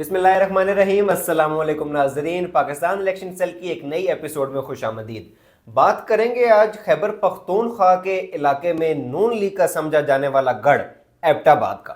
بسم اللہ الرحمن الرحیم۔ السلام علیکم ناظرین، پاکستان الیکشن سیل کی ایک نئی ایپیسوڈ میں خوش آمدید۔ بات کریں گے آج خیبر پختونخوا کے علاقے میں نون لیگ کا سمجھا جانے والا گڑھ ایبٹ آباد کا۔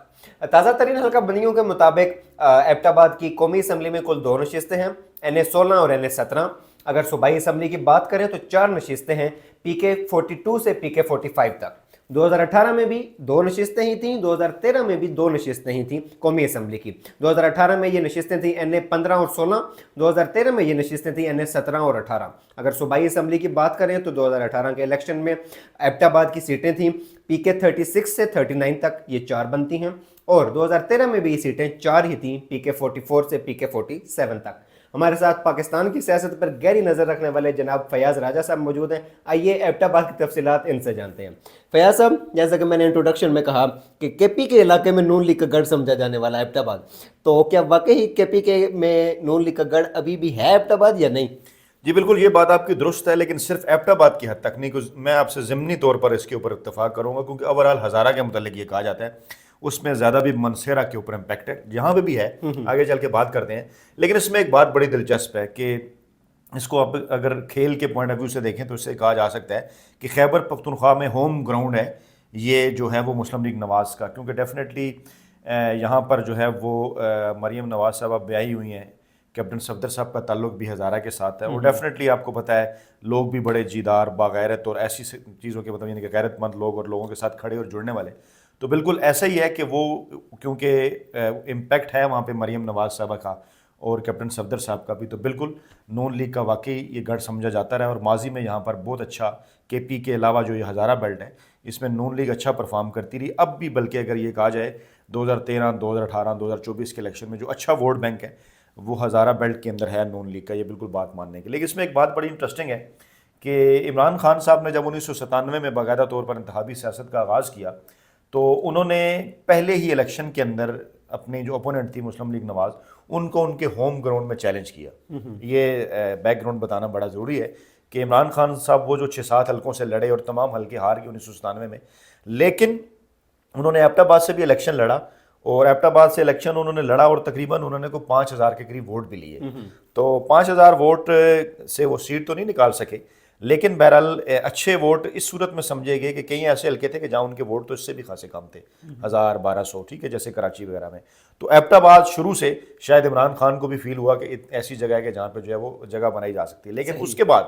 تازہ ترین حلقہ بندیوں کے مطابق ایبٹ آباد کی قومی اسمبلی میں کل 2 نشستیں ہیں، NA16 اور NA17۔ اگر صوبائی اسمبلی کی بات کریں تو 4 نشستیں ہیں، PK42 سے PK45 تک۔ 2018 میں بھی 2 نشستیں ہی تھیں، 2013 میں بھی 2 نشستیں ہی تھیں قومی اسمبلی کی۔ 2018 میں یہ نشستیں تھیں NA15 اور 16، 2013 میں یہ نشستیں تھیں NA17 اور 18۔ اگر صوبائی اسمبلی کی بات کریں تو 2018 کے الیکشن میں ایبٹ آباد کی سیٹیں تھیں PK36 سے 39 تک، یہ 4 بنتی ہیں، اور 2013 میں بھی یہ سیٹیں 4 ہی تھیں، PK44 سے PK47 تک۔ ہمارے ساتھ پاکستان کی سیاست پر گہری نظر رکھنے والے جناب فیاض راجہ صاحب موجود ہیں۔ آئیے ایبٹ آباد کی تفصیلات ان سے جانتے ہیں۔ فیاض صاحب، جیسا کہ میں نے انٹروڈکشن میں کہا کہ KP کے علاقے میں نون لیگ کا گڑھ سمجھا جانے والا ایبٹ آباد، تو کیا واقعی KP کے میں نون لیگ کا گڑھ ابھی بھی ہے ایبٹ آباد یا نہیں؟ جی بالکل، یہ بات آپ کی درست ہے، لیکن صرف ایبٹ آباد کی حد تک نہیں۔ میں آپ سے ضمنی طور پر اس کے اوپر اتفاق کروں گا، کیونکہ اوورال ہزارہ کے متعلق یہ کہا جاتا ہے، اس میں زیادہ بھی منصیرہ کے اوپر امپیکٹ ہے، جہاں پہ بھی ہے آگے چل کے بات کرتے ہیں۔ لیکن اس میں ایک بات بڑی دلچسپ ہے کہ اس کو آپ اگر کھیل کے پوائنٹ آف ویو سے دیکھیں تو اس سے کہا جا سکتا ہے کہ خیبر پختونخوا میں ہوم گراؤنڈ ہے یہ جو ہے وہ مسلم لیگ نواز کا، کیونکہ ڈیفینیٹلی یہاں پر جو ہے وہ مریم نواز صاحبہ بیاہی ہوئی ہیں، کیپٹن صفدر صاحب کا تعلق بھی ہزارہ کے ساتھ ہے، اور ڈیفینیٹلی آپ کو پتہ ہے لوگ بھی بڑے جیدار، باغیرت اور ایسی چیزوں کے مطلب، یعنی کہ غیرت مند لوگ اور لوگوں کے ساتھ کھڑے اور جڑنے والے، تو بالکل ایسا ہی ہے کہ وہ کیونکہ امپیکٹ ہے وہاں پہ مریم نواز صاحبہ کا اور کیپٹن صفدر صاحب کا بھی، تو بالکل نون لیگ کا واقعی یہ گڑھ سمجھا جاتا رہا، اور ماضی میں یہاں پر بہت اچھا KP کے علاوہ جو یہ ہزارہ بیلٹ ہے اس میں نون لیگ اچھا پرفارم کرتی رہی۔ اب بھی بلکہ اگر یہ کہا جائے 2013، 2018، 2024 کے الیکشن میں جو اچھا ووٹ بینک ہے وہ ہزارہ بیلٹ کے اندر ہے نون لیگ کا، یہ بالکل بات ماننے کی۔ لیکن اس میں ایک بات بڑی انٹرسٹنگ ہے کہ عمران خان صاحب نے جب 1997 میں باقاعدہ طور پر انتخابی سیاست کا آغاز کیا تو انہوں نے پہلے ہی الیکشن کے اندر اپنی جو اپوننٹ تھی مسلم لیگ نواز، ان کو ان کے ہوم گراؤنڈ میں چیلنج کیا۔ یہ بیک گراؤنڈ بتانا بڑا ضروری ہے کہ عمران خان صاحب وہ جو 6-7 حلقوں سے لڑے اور تمام حلقے ہار گئے 1997 میں، لیکن انہوں نے ایبٹ آباد سے بھی الیکشن لڑا، اور ایبٹ آباد سے الیکشن انہوں نے لڑا اور تقریباً انہوں نے 5000 کے قریب ووٹ بھی لیے، تو 5000 ووٹ سے وہ سیٹ تو نہیں نکال سکے، لیکن بہرحال اچھے ووٹ اس صورت میں سمجھے گئے کہ کئی ایسے حلقے تھے کہ جہاں ان کے ووٹ تو اس سے بھی خاصے کم تھے، 1000-1200، ٹھیک ہے، جیسے کراچی وغیرہ میں۔ تو ایبٹ آباد شروع سے شاید عمران خان کو بھی فیل ہوا کہ ایسی جگہ ہے کہ جہاں پہ جو ہے وہ جگہ بنائی جا سکتی ہے، لیکن اس کے بعد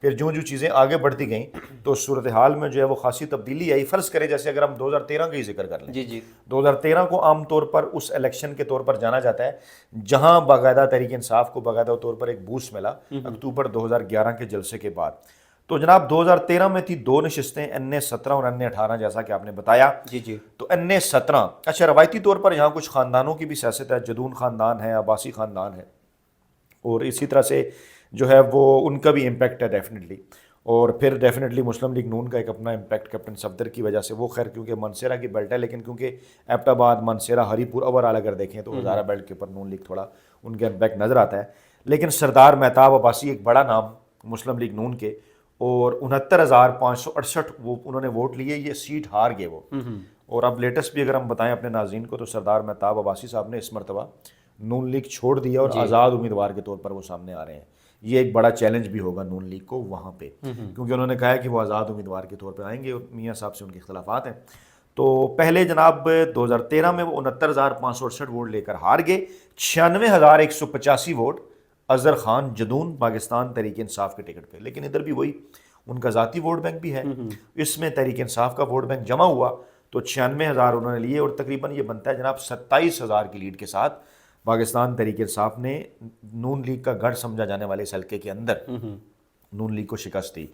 پھر جو چیزیں آگے بڑھتی گئیں تو صورتحال میں جو ہے وہ خاصی تبدیلی آئی۔ فرض کرے جیسے اگر ہم 2013 کا ہی ذکر کر لیں، جی 2013 کو عام طور پر اس الیکشن کے طور پر جانا جاتا ہے جہاں باقاعدہ تحریک انصاف کو باقاعدہ طور پر ایک بوسٹ ملا اکتوبر 2011 کے جلسے کے بعد۔ تو جناب 2013 میں تھی 2 نشستیں، NA17 اور NA18، جیسا کہ آپ نے بتایا۔ جی تو NA17 اچھا، روایتی طور پر یہاں کچھ خاندانوں کی بھی سیاست ہے، جدون خاندان ہے، عباسی خاندان ہے، اور اسی طرح سے جو ہے وہ ان کا بھی امپیکٹ ہے ڈیفینیٹلی، اور پھر ڈیفینیٹلی مسلم لیگ نون کا ایک اپنا امپیکٹ کیپٹن صفدر کی وجہ سے، وہ خیر کیونکہ منصیرہ کی بیلٹ ہے، لیکن کیونکہ ایبٹ آباد، منصیرہ، ہری پور اوورآل اگر دیکھیں تو ہزارہ بیلٹ کے اوپر نون لیگ تھوڑا ان کا امپیکٹ نظر آتا ہے۔ لیکن سردار مہتاب عباسی ایک بڑا نام مسلم لیگ نون کے، اور 69,568 وہ انہوں نے ووٹ لیے، یہ سیٹ ہار گئے وہ۔ اور اب لیٹسٹ بھی اگر ہم بتائیں اپنے ناظرین کو تو سردار مہتاب عباسی صاحب نے اس مرتبہ نون لیگ چھوڑ دیا اور آزاد امیدوار کے طور پر وہ سامنے آ رہے ہیں۔ یہ ایک بڑا چیلنج بھی ہوگا نون لیگ کو وہاں پہ، کیونکہ انہوں نے کہا ہے کہ وہ آزاد امیدوار کے طور پہ آئیں گے اور میاں صاحب سے ان کے اختلافات ہیں۔ تو پہلے جناب 2013 میں وہ 69,568 ووٹ لے کر ہار گئے، 96,185 ووٹ اظہر خان جدون پاکستان تحریک انصاف کے ٹکٹ پہ۔ لیکن ادھر بھی وہی ان کا ذاتی ووٹ بینک بھی ہے، اس میں تحریک انصاف کا ووٹ بینک جمع ہوا تو 96,000 انہوں نے لیے، اور تقریباً یہ بنتا ہے جناب 27,000 کی لیڈ کے ساتھ پاکستان تحریک انصاف نے نون لیگ کا گڑھ سمجھا جانے والے اس حلقے کے اندر نون لیگ کو شکست دی۔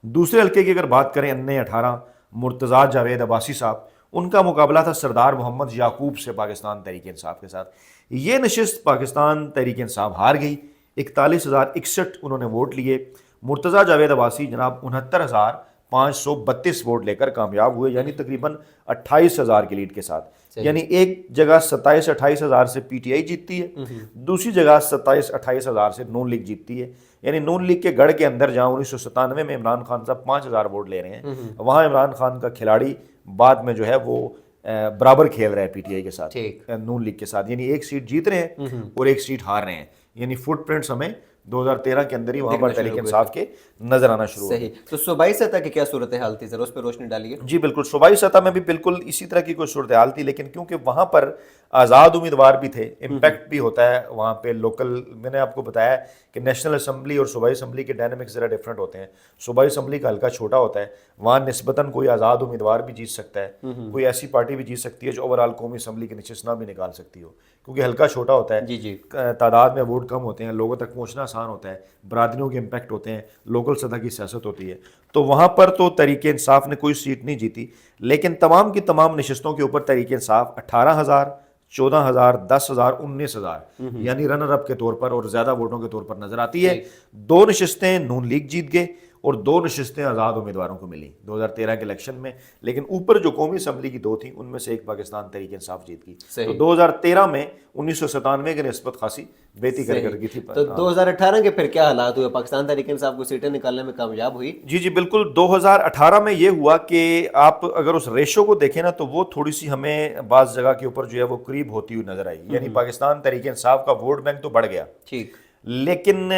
دوسرے حلقے کی اگر بات کریں NA18، مرتضیٰ جاوید عباسی صاحب، ان کا مقابلہ تھا سردار محمد یعقوب سے پاکستان تحریک انصاف کے ساتھ۔ یہ نشست پاکستان تحریک انصاف ہار گئی، 41,061 انہوں نے ووٹ لیے۔ مرتضیٰ جاوید عباسی جناب 69,532 ووٹ لے کر کامیاب ہوئے، یعنی تقریباً 28,000 کی لیڈ کے ساتھ۔ یعنی ایک جگہ 27-28 سے PTI جیتتی ہے، دوسری جگہ 27-28 سے نون لیگ جیتتی ہے۔ یعنی نون لیگ کے گڑھ کے اندر جہاں 1997 میں عمران خان صاحب 5,000 ووٹ لے رہے ہیں، وہاں عمران خان کا کھلاڑی بعد میں جو ہے وہ برابر کھیل رہا ہے پی ٹی آئی کے ساتھ، ٹھیک، نون لیگ کے ساتھ، یعنی ایک سیٹ جیت رہے ہیں اور ایک سیٹ ہار رہے ہیں، یعنی فٹ پرنٹس ہمیں 2013 کے اندر ہی وہاں پر تحریک انصاف کے نظر آنا شروع ہو گئے۔ صحیح۔ تو صوبائی سطح کی کیا صورتحال تھی، ذرا اس پہ روشنی ڈالیے۔ جی بالکل، صوبائی سطح میں بھی بالکل اسی طرح کی کوئی صورتحال تھی، لیکن کیونکہ وہاں پر آزاد امیدوار بھی تھے، امپیکٹ بھی ہوتا ہے وہاں پہ لوکل، میں نے آپ کو بتایا کہ نیشنل اسمبلی اور صوبائی اسمبلی کے ڈائنامکس ذرا ڈفرینٹ ہوتے ہیں۔ صوبائی اسمبلی کا حلقہ چھوٹا ہوتا ہے، وہاں نسبتاً کوئی آزاد امیدوار بھی جیت سکتا ہے، کوئی ایسی پارٹی بھی جیت سکتی ہے جو اوورآل قومی اسمبلی کے نشست نہ بھی نکال سکتی ہو، کیونکہ حلقہ چھوٹا ہوتا ہے، جی جی، تعداد میں ووٹ کم ہوتے ہیں، لوگوں تک پہنچنا آسان ہوتا ہے، برادریوں کے امپیکٹ ہوتے ہیں، لوکل سطح کی سیاست ہوتی ہے۔ تو وہاں پر تو تحریک انصاف نے کوئی سیٹ نہیں جیتی، لیکن تمام کی تمام نشستوں کے اوپر تحریک انصاف 18,000 14,000 10,000 19,000 یعنی رنر اپ کے طور پر اور زیادہ ووٹوں کے طور پر نظر آتی ہے۔ 2 نشستیں نون لیگ جیت گئے اور 2 نشستیں آزاد امیدواروں کو ملی 2013 کے الیکشن میں، لیکن اوپر جو قومی اسمبلی کی 2 تھیں ان میں سے ایک پاکستان تحریک انصاف جیت گئی۔ تو 2013 میں 1997 کے نسبت خاصی بہتری کارکردگی تھی۔ تو 2018 کے پھر کیا حالات ہوئے، پاکستان تحریک انصاف کو سیٹیں نکالنے میں کامیاب ہوئی؟ جی بالکل، 2018 میں یہ ہوا کہ آپ اگر اس ریشو کو دیکھیں نا تو وہ تھوڑی سی ہمیں بعض جگہ کے اوپر جو ہے وہ قریب ہوتی ہوئی نظر آئی، یعنی پاکستان تحریک انصاف کا ووٹ بینک تو بڑھ گیا، ٹھیک، لیکن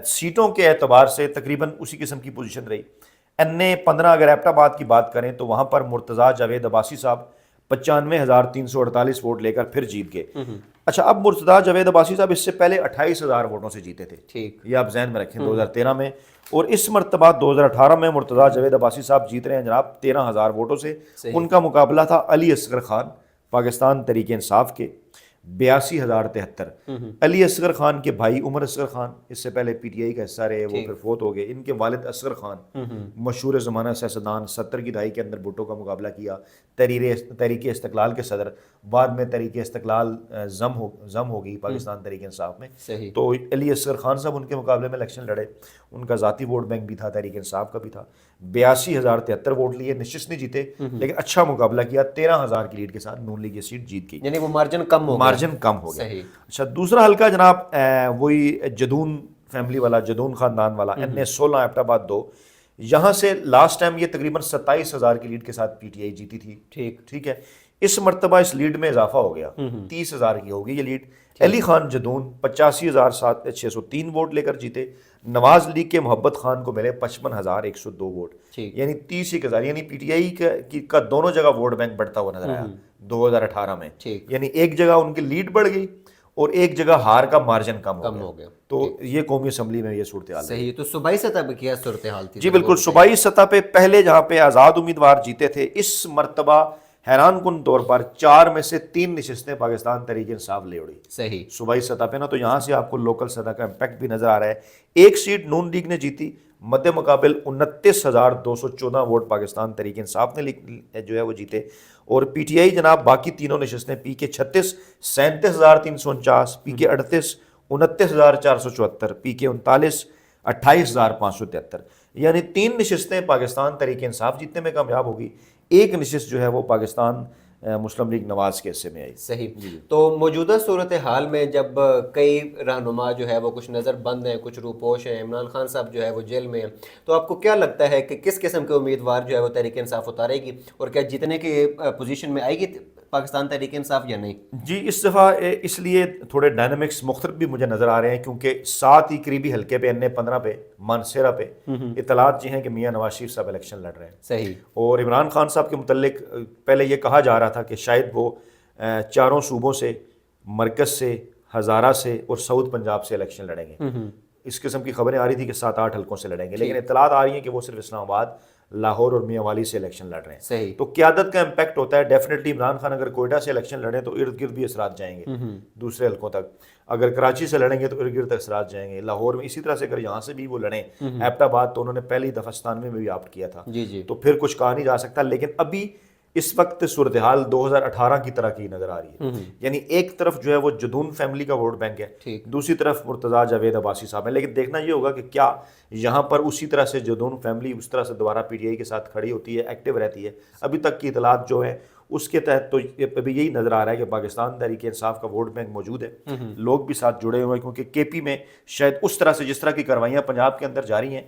سیٹوں کے اعتبار سے تقریباً اسی قسم کی پوزیشن رہی۔ این اے 15 اگر ایبٹ آباد کی بات کریں تو وہاں پر مرتضیٰ جاوید عباسی صاحب 95,348 ووٹ لے کر پھر جیت گئے۔ اچھا، اب مرتضیٰ جاوید عباسی صاحب اس سے پہلے 28,000 ووٹوں سے جیتے تھے، ٹھیک، یہ آپ ذہن میں رکھیں 2013 میں، اور اس مرتبہ 2018 میں مرتضیٰ جاوید عباسی صاحب جیت رہے ہیں جناب 13,000 ووٹوں سے۔ ان کا مقابلہ تھا علی اصغر خان پاکستان تحریک انصاف کے 82,073۔ علی اصغر خان کے بھائی عمر اصغر خان اس سے پہلے پی ٹی آئی کا حصہ رہے، وہ پھر فوت ہو گئے۔ ان کے والد اصغر خان مشہور زمانہ سیاستدان، 70 کی دہائی کے اندر بھٹو کا مقابلہ کیا، تحریک استقلال کے صدر، بعد میں تحریک استقلال ضم ہو گئی پاکستان تحریک انصاف میں، تو علی اصغر خان صاحب ان کے مقابلے میں الیکشن لڑے، ان کا ذاتی ووٹ بینک بھی تھا، تحریک انصاف کا بھی تھا، 82,073 ووٹ لیے، نشست نہیں جیتے لیکن اچھا مقابلہ کیا، 13,000 کی لیڈ کے ساتھ نون لیگ یہ سیٹ جیت گئی، یعنی وہ مارجن کم ہو گیا۔ اچھا، دوسرا حلقہ جناب وہی جدون فیملی والا، جدون خاندان والا، این اے 16 ایبٹ آباد 2، یہاں سے لاسٹ ٹائم یہ تقریباً 27,000 کی لیڈ کے ساتھ پی ٹی آئی جیتی تھی، ٹھیک ہے، اس مرتبہ اس لیڈ میں اضافہ ہو گیا، 30,000 کی ہوگی یہ لیڈ۔ علی خان جدون 85,603 ووٹ لے کر جیتے، نواز لیگ کے محبت خان کو ملے 55,102 ووٹ، یعنی 30,000، یعنی پی ٹی آئی کا دونوں جگہ ووٹ بینک بڑھتا ہوا نظر آیا 2018 میں، یعنی ایک جگہ ان کی لیڈ بڑھ گئی اور ایک جگہ ہار کا مارجن کم ہو گیا، تو یہ قومی اسمبلی میں یہ صورتحال ہے۔ صحیح، تو صوبائی سطح پہ کیا صورتحال تھی؟ جی بالکل، صوبائی سطح پہ پہلے جہاں پہ آزاد امیدوار جیتے تھے، اس مرتبہ حیران کن طور پر 4 میں سے 3 نشستیں پاکستان تحریک انصاف لے اڑی صحیح صوبائی سطح پہ نا، تو یہاں سے آپ کو لوکل سطح کا امپیکٹ بھی نظر آ رہا ہے۔ ایک سیٹ نون لیگ نے جیتی، مد مقابل 29,214 ووٹ پاکستان تحریک انصاف نے جو ہے وہ جیتے، اور پی ٹی آئی جناب باقی تینوں نشستیں پی کے 36 37,349، پی کے 38 29,474، پی کے 39 28,573، یعنی 3 نشستیں پاکستان تحریک انصاف جیتنے میں کامیاب ہوگی، ایک نشست جو ہے وہ پاکستان مسلم لیگ نواز کے حصے میں آئی۔ صحیح، تو موجودہ صورتحال میں جب کئی رہنما جو ہے وہ کچھ نظر بند ہیں، کچھ روپوش ہیں، عمران خان صاحب جو ہے وہ جیل میں ہیں، تو آپ کو کیا لگتا ہے کہ کس قسم کے امیدوار جو ہے وہ تحریک انصاف اتارے گی، اور کیا جیتنے کی پوزیشن میں آئے گی پاکستان تحریک انصاف یا نہیں؟ جی، اس دفعہ اس لیے تھوڑے ڈائنامکس مختلف بھی مجھے نظر آ رہے ہیں، کیونکہ 7 ہی قریبی حلقے پہ، این 15 پہ، مانسیرا پہ اطلاعات یہ ہیں کہ میاں نواز شریف صاحب الیکشن لڑ رہے ہیں۔ صحیح، اور عمران خان صاحب کے متعلق پہلے یہ کہا جا رہا تھا کہ شاید وہ 4 صوبوں سے، مرکز سے، ہزارہ سے اور ساؤتھ پنجاب سے الیکشن لڑیں گے، اس قسم کی خبریں آ رہی تھی کہ 7-8 حلقوں سے لڑیں گے، لیکن اطلاعات آ رہی ہیں کہ وہ صرف اسلام آباد، لاہور اور میاں والی سے الیکشن لڑ رہے ہیں۔ صحیح، تو قیادت کا امپیکٹ ہوتا ہے ڈیفینیٹلی۔ عمران خان اگر کوئٹہ سے الیکشن لڑیں تو ارد گرد بھی اثرات جائیں گے دوسرے حلقوں تک، اگر کراچی سے لڑیں گے تو ارد گرد اثرات جائیں گے، لاہور میں اسی طرح سے اگر یہاں سے بھی وہ لڑیں، ایبٹ آباد تو انہوں نے پہلی دفعہ 97 میں بھی آپٹ کیا تھا، تو پھر کچھ کہا نہیں جا سکتا، لیکن ابھی اس وقت صورتحال 2018 کی طرح کی نظر آ رہی ہے، یعنی ایک طرف جو ہے وہ جدون فیملی کا ووٹ بینک ہے، دوسری طرف مرتضیٰ جاوید عباسی صاحب ہیں، لیکن دیکھنا یہ ہوگا کہ کیا یہاں پر اسی طرح سے جدون فیملی اس طرح سے دوبارہ پی ٹی آئی کے ساتھ کھڑی ہوتی ہے، ایکٹیو رہتی ہے۔ ابھی تک کی اطلاعات جو ہیں اس کے تحت تو ابھی یہی نظر آ رہا ہے کہ پاکستان تحریک انصاف کا ووٹ بینک موجود ہے، لوگ بھی ساتھ جڑے ہوئے ہیں، کیونکہ کے پی میں شاید اس طرح سے جس طرح کی کاروائیاں پنجاب کے اندر جاری ہیں